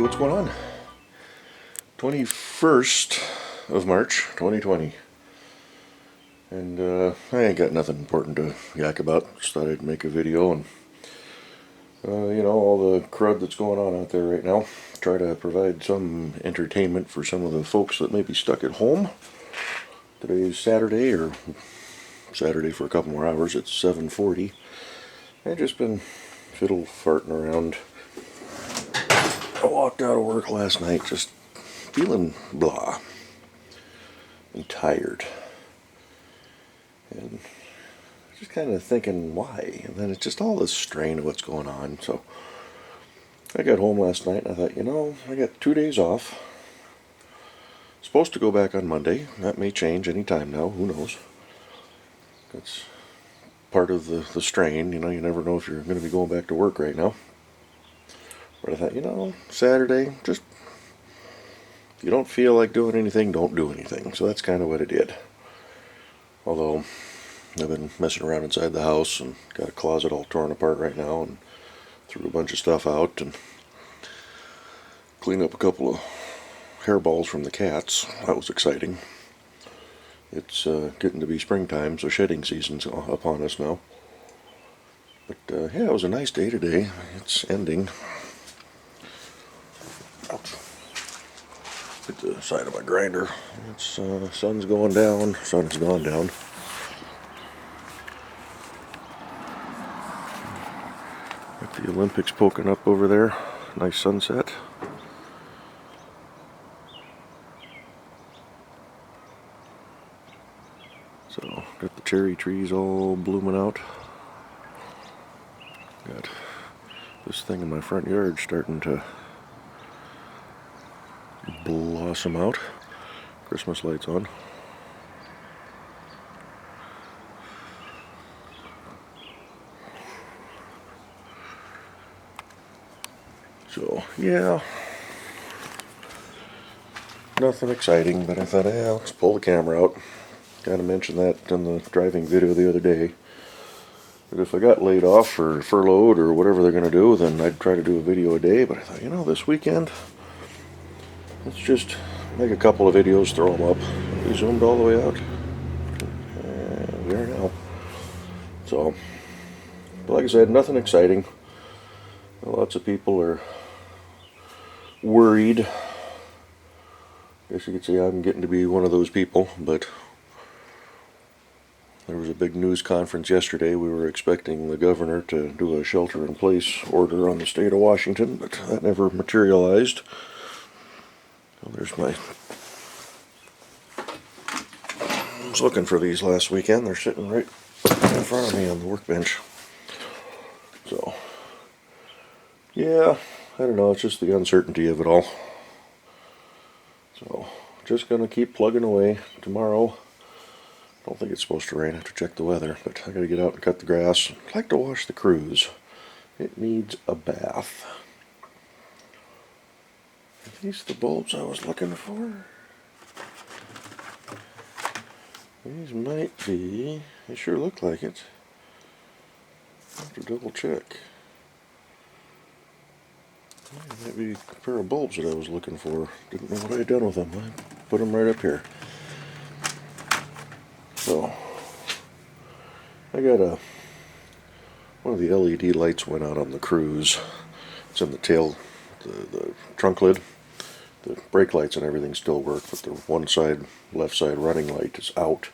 Hey, what's going on? 21st of March, 2020. And I ain't got nothing important to yak about. Just thought I'd make a video and, all the crud that's going on out there right now. Try to provide some entertainment for some of the folks that may be stuck at home. Today's Saturday, or Saturday for a couple more hours. It's 7:40. I've just been fiddle farting around. I walked out of work last night just feeling blah and tired. And just kind of thinking why. And then it's just all this strain of what's going on. So I got home last night and I thought, I got 2 days off. Supposed to go back on Monday. That may change any time now. Who knows? That's part of the strain. You never know if you're going to be going back to work right now. But I thought, Saturday, just if you don't feel like doing anything, don't do anything. So that's kind of what I did. Although I've been messing around inside the house and got a closet all torn apart right now and threw a bunch of stuff out and cleaned up a couple of hairballs from the cats. That was exciting. It's getting to be springtime, so shedding season's upon us now. But it was a nice day today. It's ending. Ouch. Hit the side of my grinder. It's sun's going down. Sun's gone down. Got the Olympics poking up over there. Nice sunset. So, got the cherry trees all blooming out. Got this thing in my front yard starting to blossom out. Christmas lights on. So, nothing exciting, but I thought, let's pull the camera out. Gotta mention that in the driving video the other day. But if I got laid off or furloughed or whatever they're going to do, then I'd try to do a video a day. But I thought, this weekend, let's just make a couple of videos, throw them up. We zoomed all the way out. We are now. So, but like I said, nothing exciting. Lots of people are worried. I guess you could say I'm getting to be one of those people, but there was a big news conference yesterday. We were expecting the governor to do a shelter-in-place order on the state of Washington, but that never materialized. Well, there's my... I was looking for these last weekend. They're sitting right in front of me on the workbench. So, I don't know. It's just the uncertainty of it all. So, just going to keep plugging away. Tomorrow, I don't think it's supposed to rain. I have to check the weather, but I got to get out and cut the grass. I'd like to wash the cruise. It needs a bath. Are these the bulbs I was looking for? These might be. They sure look like it. I have to double check. It might be a pair of bulbs that I was looking for. Didn't know what I had done with them. I put them right up here. So, I got one of the LED lights went out on the cruise. It's in the tail, the trunk lid. The brake lights and everything still work, but the one side, left side running light is out.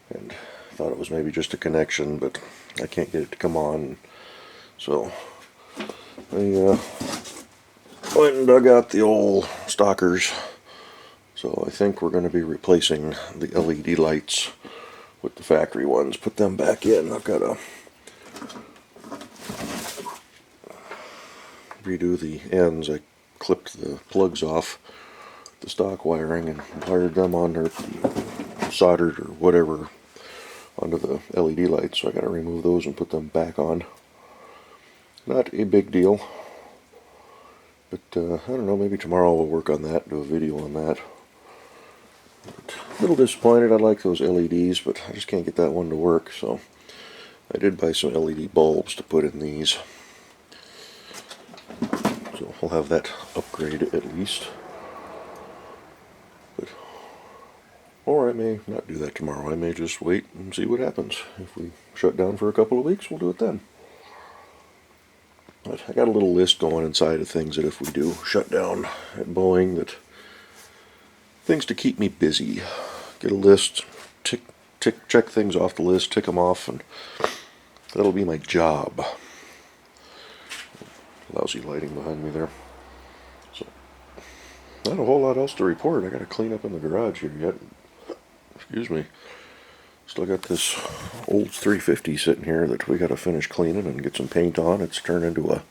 And I thought it was maybe just a connection, but I can't get it to come on. So, I went and dug out the old stalkers. So I think we're going to be replacing the LED lights with the factory ones. Put them back in. I've got to redo the ends. I clipped the plugs off the stock wiring and wired them on, or soldered or whatever onto the LED lights. So I got to remove those and put them back on. Not a big deal. But I don't know, maybe tomorrow we'll work on that, do a video on that. But a little disappointed. I like those LEDs, but I just can't get that one to work. So I did buy some LED bulbs to put in these. So we'll have that upgrade at least. But, or I may not do that tomorrow. I may just wait and see what happens. If we shut down for a couple of weeks, we'll do it then. But I got a little list going inside of things that if we do shut down at Boeing, that things to keep me busy. Get a list, check things off the list, tick them off, and that'll be my job. Lousy lighting behind me there. So, not a whole lot else to report. I got to clean up in the garage here yet. Excuse me. Still got this old 350 sitting here that we got to finish cleaning and get some paint on. It's turned into a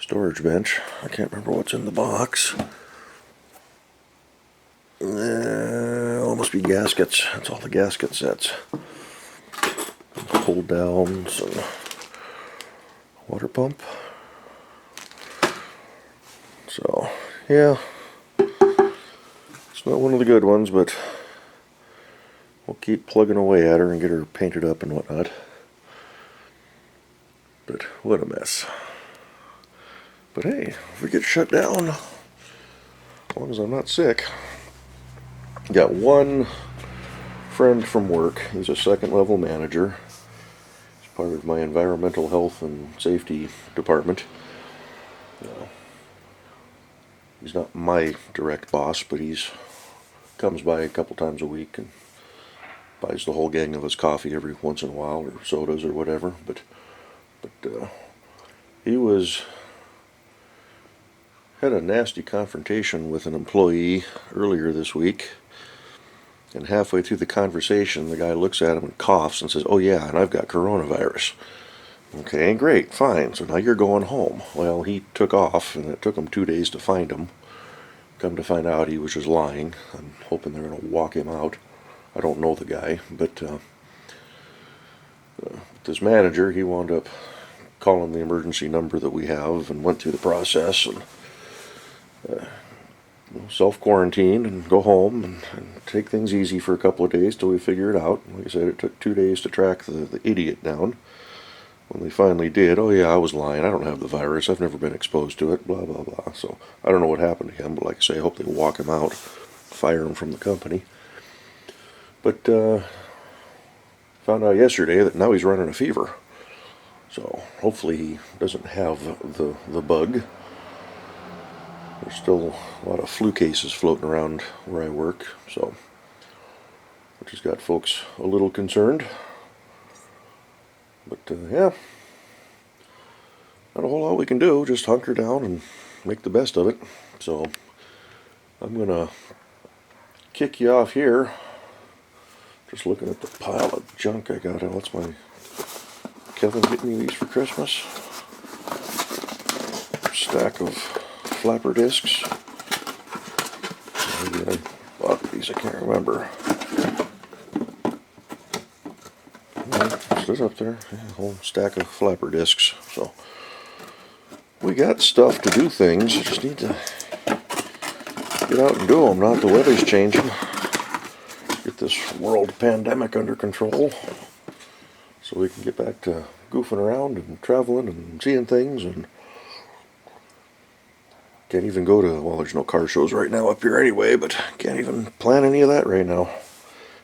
storage bench. I can't remember what's in the box. Almost be gaskets. That's all the gasket sets. Pull downs and water pump. So, yeah. It's not one of the good ones, but we'll keep plugging away at her and get her painted up and whatnot. But what a mess. But hey, if we get shut down, as long as I'm not sick. Got one friend from work. He's a second level manager. He's part of my environmental health and safety department. He's not my direct boss, but he's comes by a couple times a week and buys the whole gang of us coffee every once in a while, or sodas or whatever. But he had a nasty confrontation with an employee earlier this week, and halfway through the conversation, the guy looks at him and coughs and says, "Oh yeah, and I've got coronavirus." Okay, great, fine. So now you're going home. Well, he took off, and it took him 2 days to find him. Come to find out, he was just lying. I'm hoping they're going to walk him out. I don't know the guy, but this manager, he wound up calling the emergency number that we have and went through the process and self-quarantine and go home and take things easy for a couple of days till we figure it out. Like I said, it took 2 days to track the idiot down. When they finally did, "Oh yeah, I was lying. I don't have the virus. I've never been exposed to it, blah, blah, blah." So I don't know what happened to him, but like I say, I hope they walk him out, fire him from the company. But found out yesterday that now he's running a fever. So hopefully he doesn't have the bug. There's still a lot of flu cases floating around where I work, so which has got folks a little concerned. But yeah, not a whole lot we can do, just hunker down and make the best of it. So I'm going to kick you off here. Just looking at the pile of junk I got. What's my Kevin get me these for Christmas? Stack of flapper discs. Maybe I bought these, I can't remember. It's up there, a whole stack of flapper discs. So we got stuff to do things. Just need to get out and do them. Not the weather's changing. Get this world pandemic under control, so we can get back to goofing around and traveling and seeing things. And can't even go to, well, there's no car shows right now up here anyway, but can't even plan any of that right now.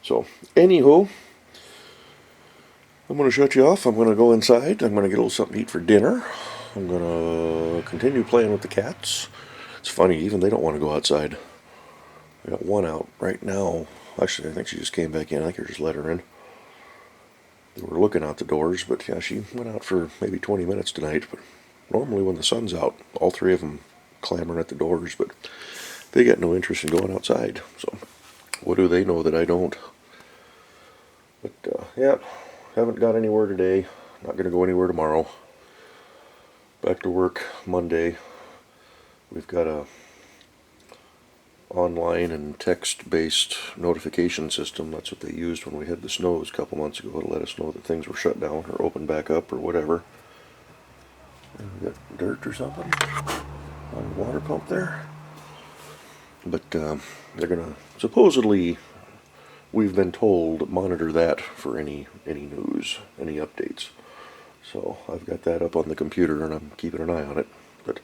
So anywho, I'm going to shut you off. I'm going to go inside. I'm going to get a little something to eat for dinner. I'm going to continue playing with the cats. It's funny, even they don't want to go outside. I got one out right now. Actually, I think she just came back in. I think I just let her in. We were looking out the doors, but yeah, she went out for maybe 20 minutes tonight. But normally when the sun's out, all three of them clamoring at the doors, but they got no interest in going outside. So what do they know that I don't? But yeah. Haven't got anywhere today. Not going to go anywhere tomorrow. Back to work Monday. We've got a online and text-based notification system. That's what they used when we had the snows a couple months ago to let us know that things were shut down or opened back up or whatever. We got dirt or something on the water pump there. But they're going to supposedly, we've been told, monitor that for any news, any updates. So I've got that up on the computer and I'm keeping an eye on it. But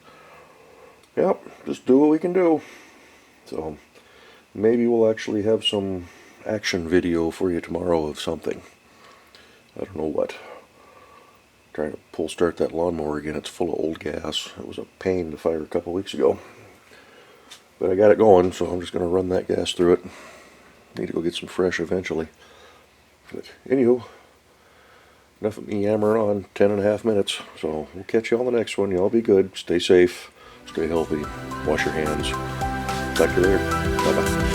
Yep, just do what we can do. So maybe we'll actually have some action video for you tomorrow of something. I don't know what. Trying to pull start that lawnmower again. It's full of old gas. It was a pain to fire a couple weeks ago. But I got it going, so I'm just going to run that gas through it. Need to go get some fresh eventually. But anywho, enough of me yammering on. 10.5 minutes. So we'll catch you on the next one. Y'all be good. Stay safe. Stay healthy. Wash your hands. Talk to you later. Bye-bye.